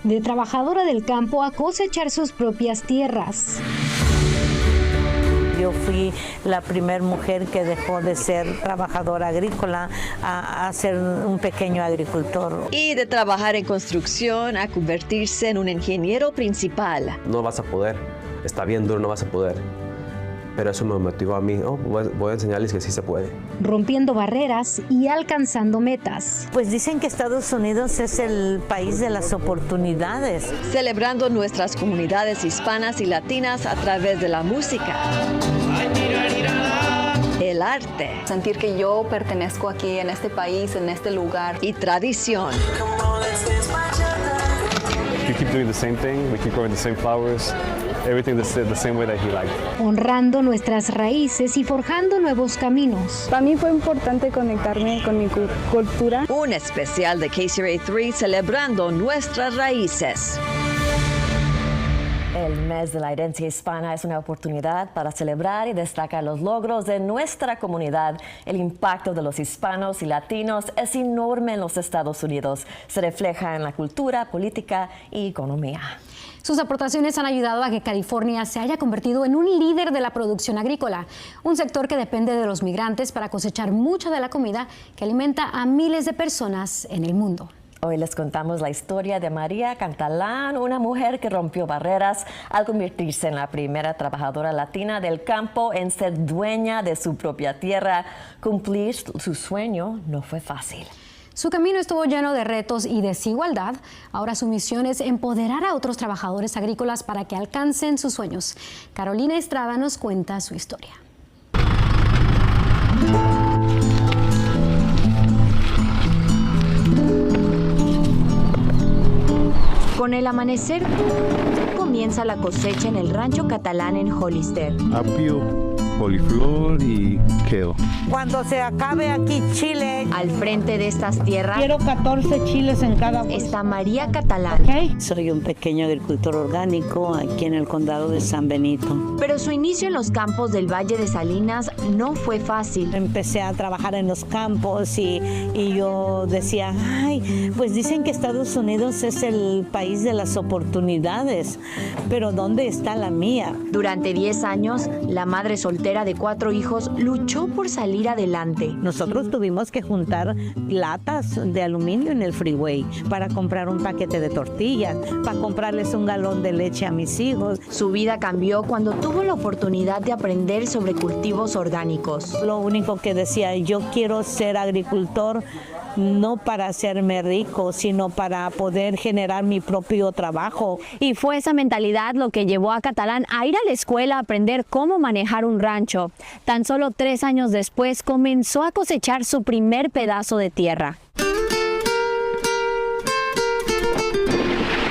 de trabajadora del campo a cosechar sus propias tierras. Yo fui la primera mujer que dejó de ser trabajadora agrícola a ser un pequeño agricultor. Y de trabajar en construcción a convertirse en un ingeniero principal. No vas a poder, está bien duro, no vas a poder. Pero eso me motivó a mí, voy a enseñarles que sí se puede. Rompiendo barreras y alcanzando metas. Pues dicen que Estados Unidos es el país de las oportunidades. Celebrando nuestras comunidades hispanas y latinas a través de la música, el arte. Sentir que yo pertenezco aquí, en este país, en este lugar. Y tradición. We keep doing the same thing, we keep growing the same flowers. Everything the same way that he liked. Honrando nuestras raíces y forjando nuevos caminos. Para mí fue importante conectarme con mi cultura. Un especial de KCRA3 celebrando nuestras raíces. El mes de la herencia hispana es una oportunidad para celebrar y destacar los logros de nuestra comunidad. El impacto de los hispanos y latinos es enorme en los Estados Unidos. Se refleja en la cultura, política y economía. Sus aportaciones han ayudado a que California se haya convertido en un líder de la producción agrícola, un sector que depende de los migrantes para cosechar mucha de la comida que alimenta a miles de personas en el mundo. Hoy les contamos la historia de María Catalán, una mujer que rompió barreras al convertirse en la primera trabajadora latina del campo en ser dueña de su propia tierra. Cumplir su sueño no fue fácil. Su camino estuvo lleno de retos y desigualdad. Ahora su misión es empoderar a otros trabajadores agrícolas para que alcancen sus sueños. Carolina Estrada nos cuenta su historia. Con el amanecer comienza la cosecha en el rancho catalán en Hollister. Apio, coliflor y kale. Cuando se acabe aquí Chile. Al frente de estas tierras, quiero 14 chiles en cada bolsa. Está María Catalán. Soy un pequeño agricultor orgánico aquí en el condado de San Benito. Pero su inicio en los campos del Valle de Salinas no fue fácil. Empecé a trabajar en los campos y yo decía, pues dicen que Estados Unidos es el país de las oportunidades, pero ¿dónde está la mía? Durante 10 años, la madre soltera de 4 hijos luchó por salir adelante. Nosotros tuvimos que juntar latas de aluminio en el freeway para comprar un paquete de tortillas, para comprarles un galón de leche a mis hijos. Su vida cambió cuando tuvo la oportunidad de aprender sobre cultivos orgánicos. Lo único que decía, yo quiero ser agricultor, no para hacerme rico, sino para poder generar mi propio trabajo. Y fue esa mentalidad lo que llevó a Catalán a ir a la escuela a aprender cómo manejar un rancho. Tan solo 3 años después comenzó a cosechar su primer pedazo de tierra.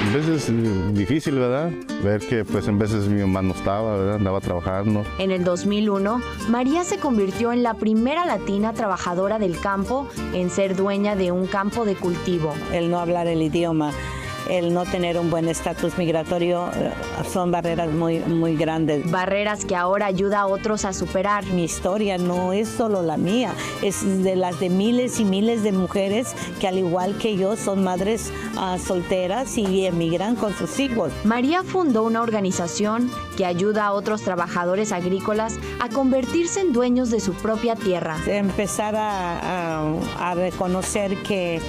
A veces es difícil, ¿verdad? Ver que pues en veces mi mamá no estaba, ¿verdad? Andaba trabajando. En el 2001, María se convirtió en la primera latina trabajadora del campo en ser dueña de un campo de cultivo. El no hablar el idioma, el no tener un buen estatus migratorio son barreras muy grandes. Barreras que ahora ayuda a otros a superar. Mi historia no es solo la mía, es de las de miles y miles de mujeres que al igual que yo son madres solteras y emigran con sus hijos. María fundó una organización que ayuda a otros trabajadores agrícolas a convertirse en dueños de su propia tierra. Empezar a reconocer que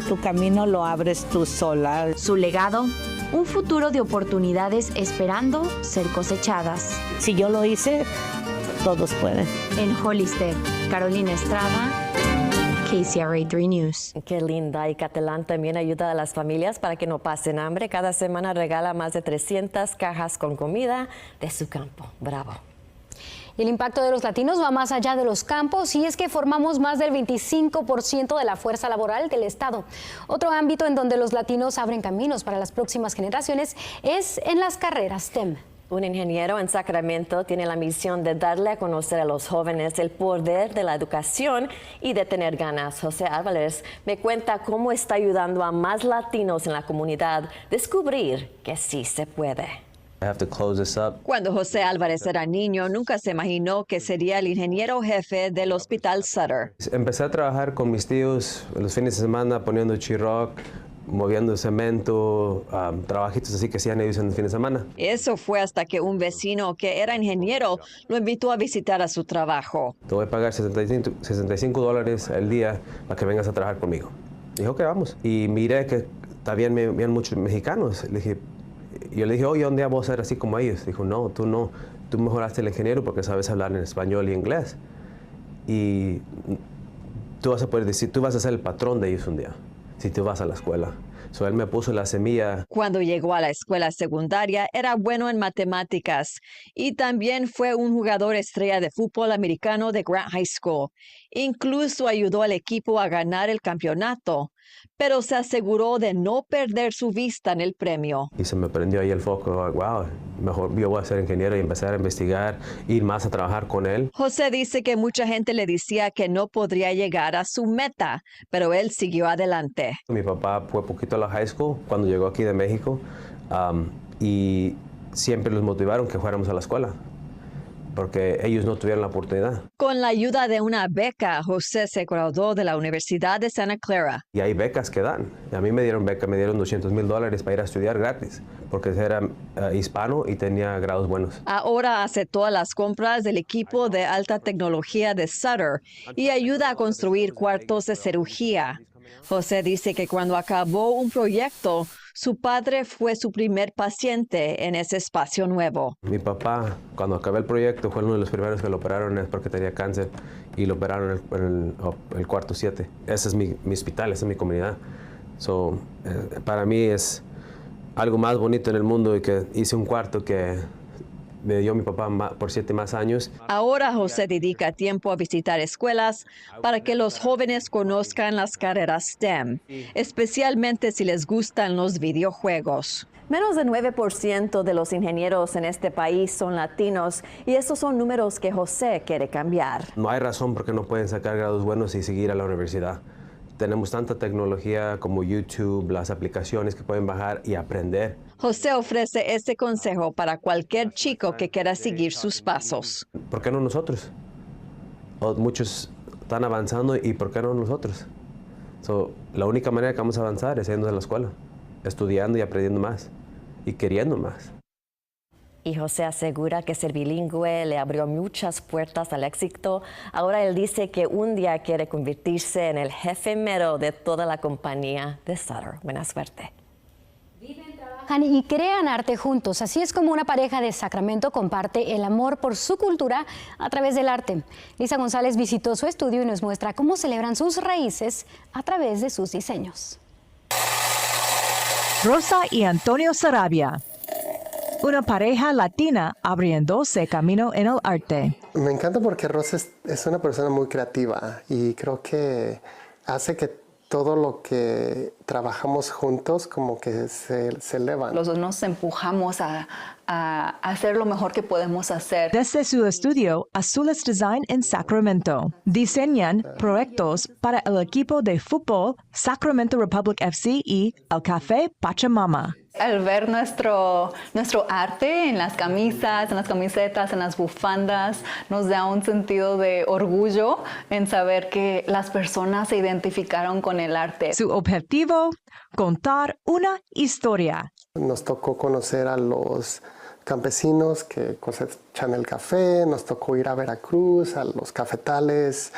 tu camino lo abres tú sola. Su legado, un futuro de oportunidades esperando ser cosechadas. Si yo lo hice, todos pueden. En Hollister, Carolina Estrada, KCRA3 News. Qué linda. Y Catalán también ayuda a las familias para que no pasen hambre. Cada semana regala más de 300 cajas con comida de su campo. Bravo. El impacto de los latinos va más allá de los campos y es que formamos más del 25% de la fuerza laboral del Estado. Otro ámbito en donde los latinos abren caminos para las próximas generaciones es en las carreras STEM. Un ingeniero en Sacramento tiene la misión de darle a conocer a los jóvenes el poder de la educación y de tener ganas. José Álvarez me cuenta cómo está ayudando a más latinos en la comunidad a descubrir que sí se puede. Cuando José Álvarez era niño, nunca se imaginó que sería el ingeniero jefe del Hospital Sutter. Empecé a trabajar con mis tíos los fines de semana poniendo Chiroc, moviendo cemento, trabajitos así que hacían ellos en el fin de semana. Eso fue hasta que un vecino que era ingeniero lo invitó a visitar a su trabajo. Te voy a pagar $65 al día para que vengas a trabajar conmigo. Dijo que vamos. Y miré que también me veían muchos mexicanos. Yo le dije, oye, ¿dónde voy a ser así como ellos? Dijo, no. Tú mejoraste el ingeniero porque sabes hablar en español y inglés. Y tú vas a poder decir, tú vas a ser el patrón de ellos un día, si tú vas a la escuela. So, él me puso la semilla. Cuando llegó a la escuela secundaria, era bueno en matemáticas y también fue un jugador estrella de fútbol americano de Grant High School. Incluso ayudó al equipo a ganar el campeonato, pero se aseguró de no perder su vista en el premio. Y se me prendió ahí el foco, wow, mejor yo voy a ser ingeniero y empezar a investigar, ir más a trabajar con él. José dice que mucha gente le decía que no podría llegar a su meta, pero él siguió adelante. Mi papá fue poquito a la high school cuando llegó aquí de México y siempre los motivaron que fuéramos a la escuela, porque ellos no tuvieron la oportunidad. Con la ayuda de una beca, José se graduó de la Universidad de Santa Clara. Y hay becas que dan. A mí me dieron beca, me dieron $200,000 para ir a estudiar gratis, porque era hispano y tenía grados buenos. Ahora hace todas las compras del equipo de alta tecnología de Sutter y ayuda a construir cuartos de cirugía. José dice que cuando acabó un proyecto, su padre fue su primer paciente en ese espacio nuevo. Mi papá, cuando acabé el proyecto, fue uno de los primeros que lo operaron porque tenía cáncer y lo operaron en el cuarto 7. Ese es mi hospital, esa es mi comunidad. Para mí es algo más bonito en el mundo y que hice un cuarto que me dio mi papá por 7 más años. Ahora José dedica tiempo a visitar escuelas para que los jóvenes conozcan las carreras STEM, especialmente si les gustan los videojuegos. Menos del 9% de los ingenieros en este país son latinos y estos son números que José quiere cambiar. No hay razón por qué no pueden sacar grados buenos y seguir a la universidad. Tenemos tanta tecnología como YouTube, las aplicaciones que pueden bajar y aprender. José ofrece este consejo para cualquier chico que quiera seguir sus pasos. ¿Por qué no nosotros? Muchos están avanzando y ¿por qué no nosotros? La única manera que vamos a avanzar es yendo a la escuela, estudiando y aprendiendo más y queriendo más. Y José asegura que ser bilingüe le abrió muchas puertas al éxito. Ahora él dice que un día quiere convertirse en el jefe mero de toda la compañía de Sutter. Buena suerte. Viven, trabajan y crean arte juntos. Así es como una pareja de Sacramento comparte el amor por su cultura a través del arte. Lisa González visitó su estudio y nos muestra cómo celebran sus raíces a través de sus diseños. Rosa y Antonio Sarabia. Una pareja latina abriéndose camino en el arte. Me encanta porque Rosa es una persona muy creativa y creo que hace que todo lo que trabajamos juntos como que se elevan. Los dos nos empujamos a hacer lo mejor que podemos hacer. Desde su estudio, Azules Design en Sacramento, diseñan proyectos para el equipo de fútbol Sacramento Republic FC y el Café Pachamama. Al ver nuestro arte en las camisas, en las camisetas, en las bufandas, nos da un sentido de orgullo en saber que las personas se identificaron con el arte. Su objetivo, contar una historia. Nos tocó conocer a los campesinos que cosechan el café, nos tocó ir a Veracruz, a los cafetales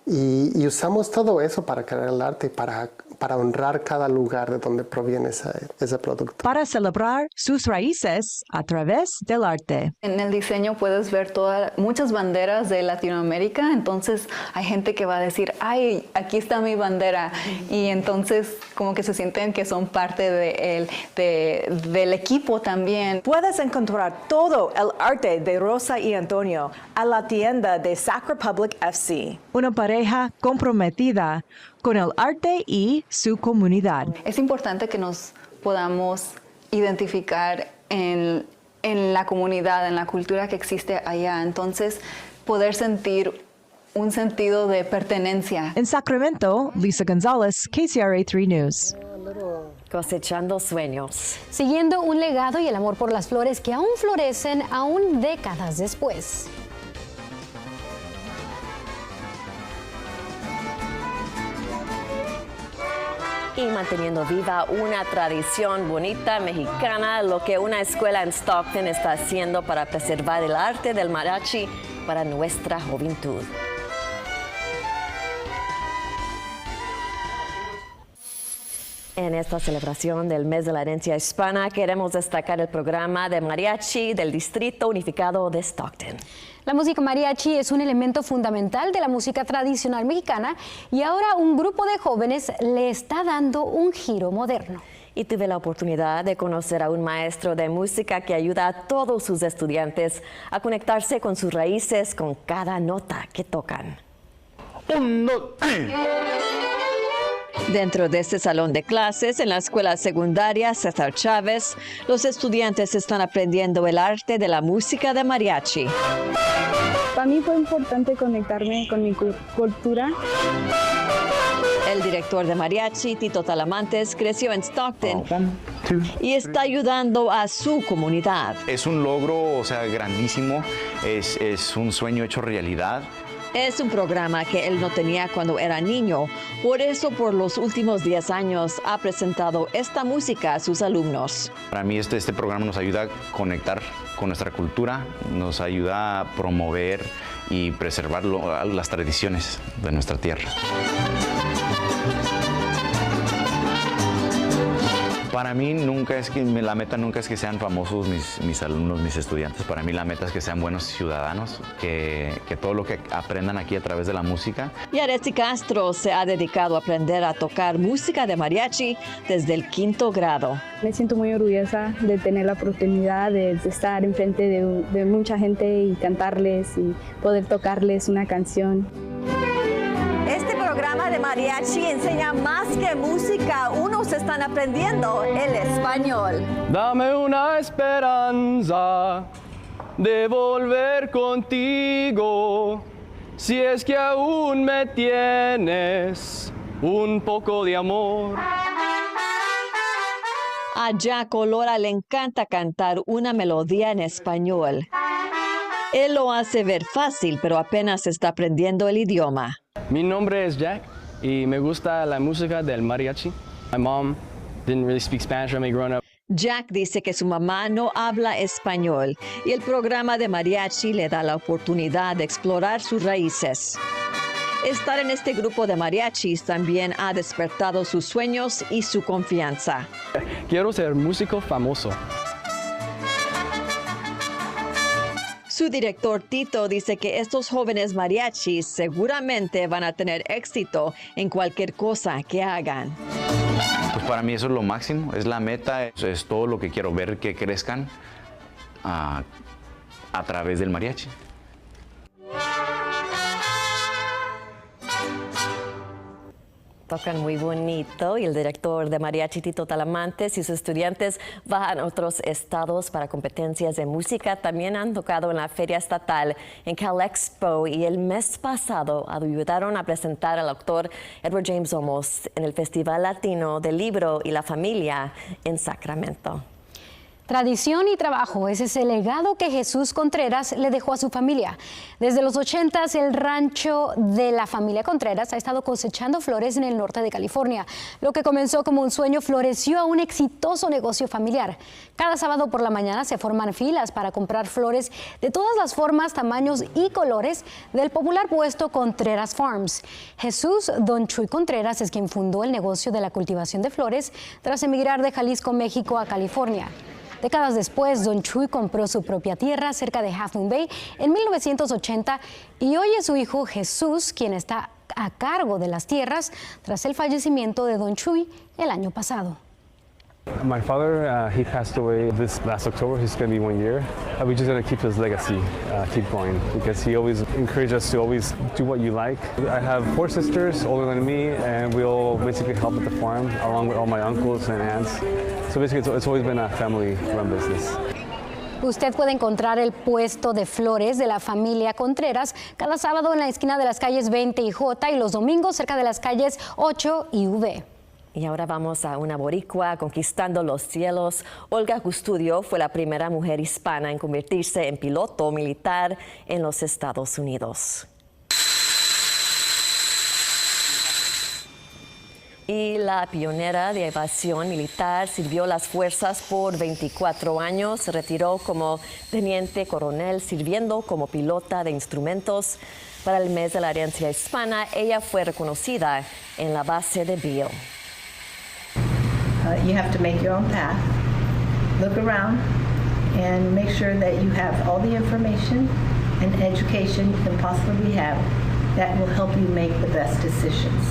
y usamos todo eso para crear el arte y para honrar cada lugar de donde proviene ese producto. Para celebrar sus raíces a través del arte. En el diseño puedes ver muchas banderas de Latinoamérica, entonces hay gente que va a decir, ay, aquí está mi bandera, y entonces como que se sienten que son parte del equipo también. Puedes encontrar todo el arte de Rosa y Antonio a la tienda de Sac Republic FC. Una pareja comprometida con el arte y su comunidad. Es importante que nos podamos identificar en la comunidad, en la cultura que existe allá. Entonces, poder sentir un sentido de pertenencia. En Sacramento, Lisa González, KCRA 3 News. Cosechando sueños. Siguiendo un legado y el amor por las flores que aún florecen aún décadas después. y manteniendo viva una tradición bonita mexicana, lo que una escuela en Stockton está haciendo para preservar el arte del mariachi para nuestra juventud. En esta celebración del mes de la herencia hispana queremos destacar el programa de mariachi del Distrito Unificado de Stockton. La música mariachi es un elemento fundamental de la música tradicional mexicana y ahora un grupo de jóvenes le está dando un giro moderno. Y tuve la oportunidad de conocer a un maestro de música que ayuda a todos sus estudiantes a conectarse con sus raíces con cada nota que tocan. Dentro de este salón de clases en la escuela secundaria César Chávez, los estudiantes están aprendiendo el arte de la música de mariachi. Para mí fue importante conectarme con mi cultura. El director de mariachi, Tito Talamantes, creció en Stockton y está ayudando a su comunidad. Es un logro, grandísimo, es un sueño hecho realidad. Es un programa que él no tenía cuando era niño, por eso por los últimos 10 años ha presentado esta música a sus alumnos. Para mí este programa nos ayuda a conectar con nuestra cultura, nos ayuda a promover y preservar las tradiciones de nuestra tierra. Para mí la meta nunca es que sean famosos mis alumnos, mis estudiantes. Para mí la meta es que sean buenos ciudadanos, que todo lo que aprendan aquí a través de la música. Y Aretsy Castro se ha dedicado a aprender a tocar música de mariachi desde el 5º grado. Me siento muy orgullosa de tener la oportunidad de estar enfrente de mucha gente y cantarles y poder tocarles una canción. Este programa de mariachi enseña más que música, unos están aprendiendo el español. Dame una esperanza de volver contigo, si es que aún me tienes un poco de amor. A Jaco Lora le encanta cantar una melodía en español. Él lo hace ver fácil, pero apenas está aprendiendo el idioma. Mi nombre es Jack y me gusta la música del mariachi. My mom didn't really speak Spanish when we growing up. Jack dice que su mamá no habla español y el programa de mariachi le da la oportunidad de explorar sus raíces. Estar en este grupo de mariachis también ha despertado sus sueños y su confianza. Quiero ser músico famoso. Su director Tito dice que estos jóvenes mariachis seguramente van a tener éxito en cualquier cosa que hagan. Pues para mí eso es lo máximo, es la meta, es todo lo que quiero ver que crezcan a través del mariachi. Tocan muy bonito y el director de mariachi Tito Talamantes y sus estudiantes van a otros estados para competencias de música. También han tocado en la Feria Estatal en Cal Expo y el mes pasado ayudaron a presentar al autor Edward James Olmos en el Festival Latino del Libro y la Familia en Sacramento. Tradición y trabajo, ese es el legado que Jesús Contreras le dejó a su familia. Desde los 80s, el rancho de la familia Contreras ha estado cosechando flores en el norte de California. Lo que comenzó como un sueño floreció a un exitoso negocio familiar. Cada sábado por la mañana se forman filas para comprar flores de todas las formas, tamaños y colores del popular puesto Contreras Farms. Jesús Don Chuy Contreras es quien fundó el negocio de la cultivación de flores tras emigrar de Jalisco, México a California. Décadas después, Don Chuy compró su propia tierra cerca de Half Moon Bay en 1980 y hoy es su hijo Jesús quien está a cargo de las tierras tras el fallecimiento de Don Chuy el año pasado. My father, he passed away this last October. He's going to be 1 year. We're just going to keep his legacy, keep going, because he always encouraged us to always do what you like. I have 4 sisters older than me, and we all basically help at the farm, along with all my uncles and aunts. So basically, it's always been a family-run business. Usted puede encontrar el puesto de flores de la familia Contreras cada sábado en la esquina de las calles 20 y J y los domingos cerca de las calles 8 y V. Y ahora vamos a una boricua conquistando los cielos. Olga Custodio fue la primera mujer hispana en convertirse en piloto militar en los Estados Unidos. Y la pionera de evasión militar sirvió las fuerzas por 24 años, se retiró como teniente coronel sirviendo como pilota de instrumentos. Para el mes de la herencia hispana, ella fue reconocida en la base de Beale. You have to make your own path, look around, and make sure that you have all the information and education you can possibly have that will help you make the best decisions.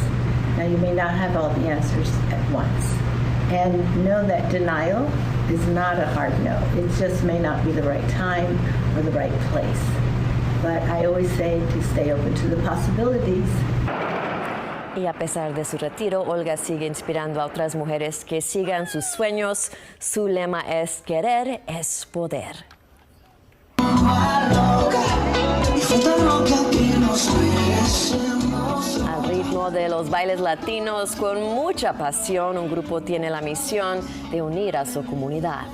Now, you may not have all the answers at once. And know that denial is not a hard no. It just may not be the right time or the right place. But I always say to stay open to the possibilities. Y a pesar de su retiro, Olga sigue inspirando a otras mujeres que sigan sus sueños. Su lema es querer es poder. Al ritmo de los bailes latinos, con mucha pasión, un grupo tiene la misión de unir a su comunidad.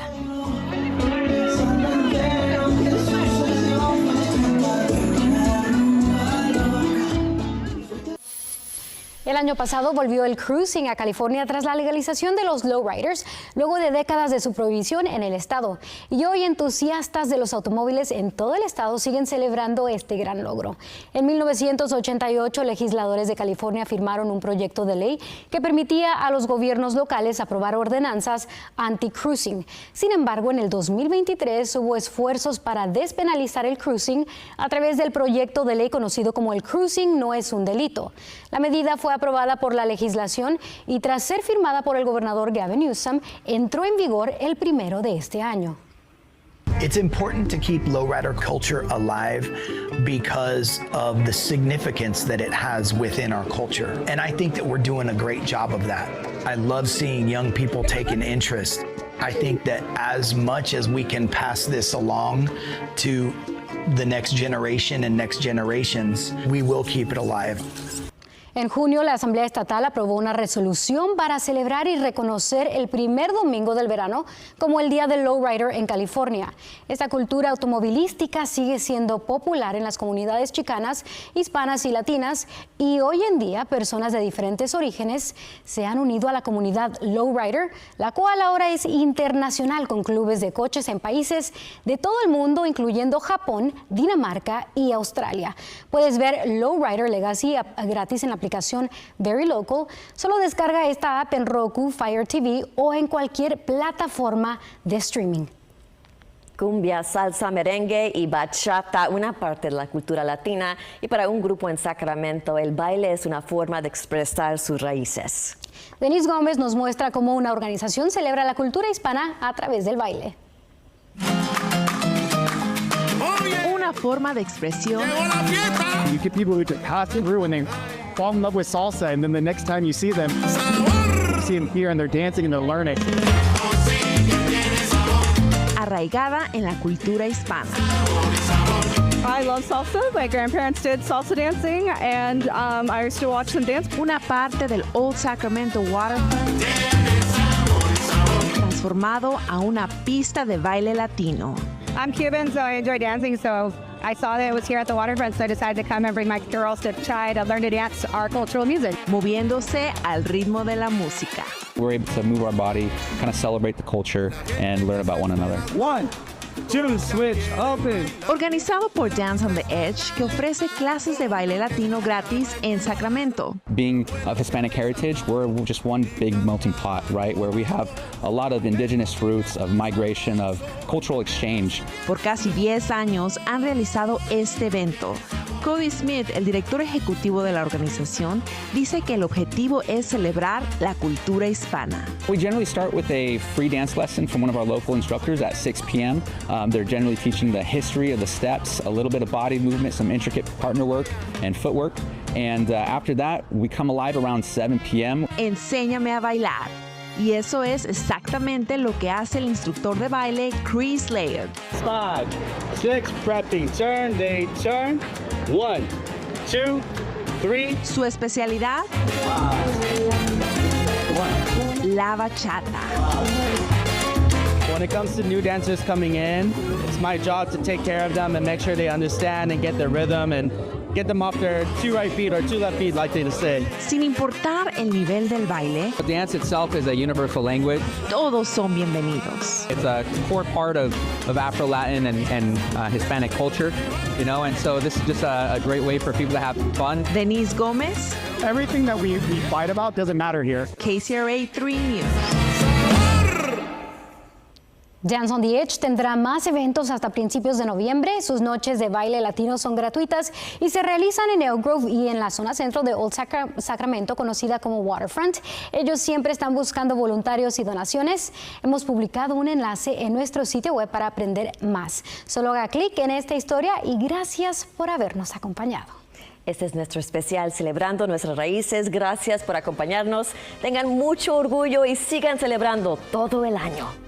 El año pasado volvió el cruising a California tras la legalización de los lowriders, luego de décadas de su prohibición en el estado. Y hoy entusiastas de los automóviles en todo el estado siguen celebrando este gran logro. En 1988, legisladores de California firmaron un proyecto de ley que permitía a los gobiernos locales aprobar ordenanzas anti-cruising. Sin embargo, en el 2023 hubo esfuerzos para despenalizar el cruising a través del proyecto de ley conocido como el Cruising no es un delito. La medida fue aprobada por la legislación y tras ser firmada por el gobernador Gavin Newsom, entró en vigor el 1 de este año. It's important to keep lowrider culture alive because of the significance that it has within our culture. And I think that we're doing a great job of that. I love seeing young people take an interest. I think that as much as we can pass this along to the next generation and next generations, we will keep it alive. En junio, la Asamblea Estatal aprobó una resolución para celebrar y reconocer el primer domingo del verano como el Día del Lowrider en California. Esta cultura automovilística sigue siendo popular en las comunidades chicanas, hispanas y latinas, y hoy en día personas de diferentes orígenes se han unido a la comunidad Lowrider, la cual ahora es internacional con clubes de coches en países de todo el mundo, incluyendo Japón, Dinamarca y Australia. Puedes ver Lowrider Legacy gratis en la aplicación Very Local. Solo descarga esta app en Roku, Fire TV o en cualquier plataforma de streaming. Cumbia, salsa, merengue y bachata, una parte de la cultura latina, y para un grupo en Sacramento el baile es una forma de expresar sus raíces. Denise Gómez nos muestra cómo una organización celebra la cultura hispana a través del baile. Una forma de expresión. You get people who just pass through and they fall in love with salsa, and then the next time you see them here and they're dancing and they're learning. Arraigada en la cultura hispana. I love salsa. My grandparents did salsa dancing, and I used to watch them dance. Una parte del Old Sacramento Waterfront transformado a una pista de baile latino. I'm Cuban, so I enjoy dancing, so I saw that it was here at the waterfront, so I decided to come and bring my girls to try to learn to dance our cultural music. Moviéndose al ritmo de la música. We're able to move our body, kind of celebrate the culture, and learn about one another. 1, 2, switch, open. Organizado por Dance on the Edge, que ofrece clases de baile latino gratis en Sacramento. Being of Hispanic heritage, we're just one big melting pot, right? Where we have a lot of indigenous roots, of migration, of cultural exchange. Por casi 10 años han realizado este evento. Cody Smith, el director ejecutivo de la organización, dice que el objetivo es celebrar la cultura hispana. We generally start with a free dance lesson from one of our local instructors at 6 p.m. They're generally teaching the history of the steps, a little bit of body movement, some intricate partner work and footwork. And after that, we come alive around 7 p.m. Enséñame a bailar. Y eso es exactamente lo que hace el instructor de baile Chris Laird. 5, 6, prepping, turn, they turn. 1, 2, 3. Su especialidad, la bachata. When it comes to new dancers coming in, it's my job to take care of them and make sure they understand and get their rhythm and get them off their 2 right feet or 2 left feet, like they say. Sin importar el nivel del baile, The dance itself is a universal language. todos son bienvenidos. It's a core part of Afro-Latin and Hispanic culture, you know, and so this is just a great way for people to have fun. Denise Gomez, Everything that we fight about doesn't matter here. KCRA 3 News. Dance on the Edge tendrá más eventos hasta principios de noviembre. Sus noches de baile latino son gratuitas y se realizan en Elk Grove y en la zona centro de Old Sacramento, conocida como Waterfront. Ellos siempre están buscando voluntarios y donaciones. Hemos publicado un enlace en nuestro sitio web para aprender más. Solo haga clic en esta historia y gracias por habernos acompañado. Este es nuestro especial celebrando nuestras raíces. Gracias por acompañarnos. Tengan mucho orgullo y sigan celebrando todo el año.